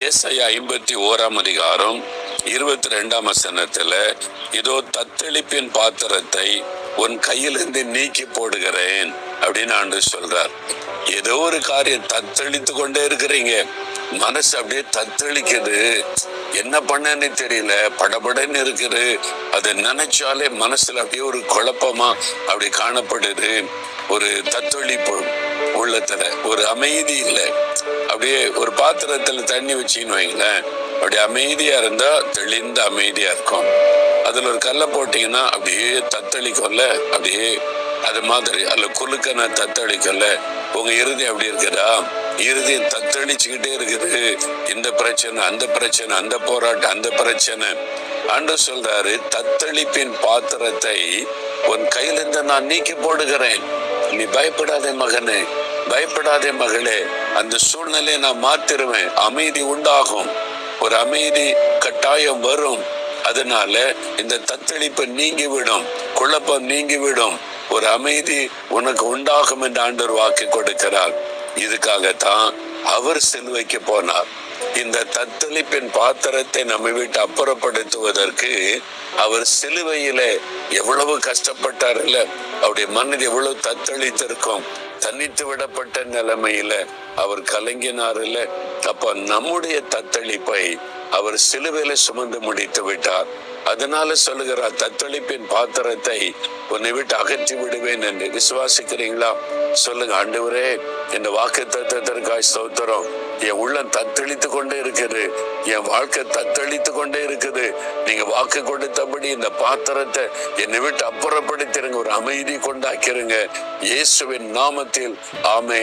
ஏசாயா 51:22 இதோ தத்தளிப்பின் பாத்திரத்தை உன் கையிலிருந்து நீக்கி போடுகிறேன் அப்படின்னு ஆண்டவர் சொல்றார். ஏதோ ஒரு காரியம் தத்தளித்து கொண்டே இருக்கிறீங்க, மனசு அப்படியே தத்தளிக்குது, என்ன பண்ணன்னு தெரியல, படபடன்னு இருக்குது, அதை நினைச்சாலே மனசுல அப்படியே ஒரு குழப்பமா அப்படி காணப்படுது, ஒரு தத்தளிப்பு உள்ளத்துல, ஒரு அமைதி இல்லை. அப்படியே ஒரு பாத்திரத்துல தண்ணி வச்சின்னு வைங்களேன், அப்படி அமைதியா இருந்தா தெளிந்த அமைதியா இருக்கும். அதுல ஒரு கல்லை போட்டீங்கன்னா அப்படியே தத்தளிக்கொள்ள, அப்படியே அது மாதிரி அல்ல குலுக்கன தத்தளிக்கொள்ள. உங்க இறுதி அப்படி இருக்குதா? இறுதி தத்தளிச்சுக்கிட்டே இருக்குது, இந்த பிரச்சனை அந்த பிரச்சனை, அந்த போராட்டம் அந்த பிரச்சனை. ஆண்டவர் சொல்றாரு, தத்தளிப்பின் பாத்திரத்தை உன் கையிலிருந்து நான் நீக்கி போடுகிறேன். நீ பயப்படாதே மகனே, பயப்படாதே மகளே, அந்த சூழ்நிலையை நான் மாத்திருவேன். அமைதி உண்டாகும், ஒரு அமைதி கட்டாயம் வரும். அதனால இந்த தத்தளிப்பு நீங்கிவிடும், குழப்பம் நீங்கிவிடும், ஒரு அமைதி உனக்கு உண்டாகும் என்று ஆண்டவர் வாக்கு கொடுக்கிறார். இதுக்காகத்தான் அவர் சிலுவைக்கு போனார். இந்த தத்தளிப்பின் பாத்திரத்தை நம்ம விட்டு அப்புறப்படுத்துவதற்கு அவர் சிலுவையில எவ்வளவு கஷ்டப்பட்டார் இல்ல, அவருடைய மனது எவ்வளவு தத்தளித்திருக்கும், தனித்து விடப்பட்ட நிலைமையில அவர் கலங்கினார் இல்ல. அப்ப நம்முடைய தத்தளிப்பை அவர் சிலுவையில சுமந்து முடித்து விட்டார். அதனால சொல்லுகிறார், தத்தளிப்பின் பாத்திரத்தை உன்னை விட்டு அகற்றி விடுவேன் என்று. விசுவாசிக்கிறீங்களா? சொல்லுங்க, ஆண்டவரே இந்த வாக்கு தத்தத்திற்காய் ஸ்தோத்திரம். என் உள்ளம் தத்தளித்து கொண்டே இருக்குது, என் வாழ்க்கை தத்தளித்து கொண்டே இருக்குது. நீங்க வாக்கு கொடுத்தபடி இந்த பாத்திரத்தை என்னை விட்டு அப்புறப்படுத்திருங்க, ஒரு அமைதி கொண்டாக்கிருங்க. இயேசுவின் நாமத்தில் ஆமென்.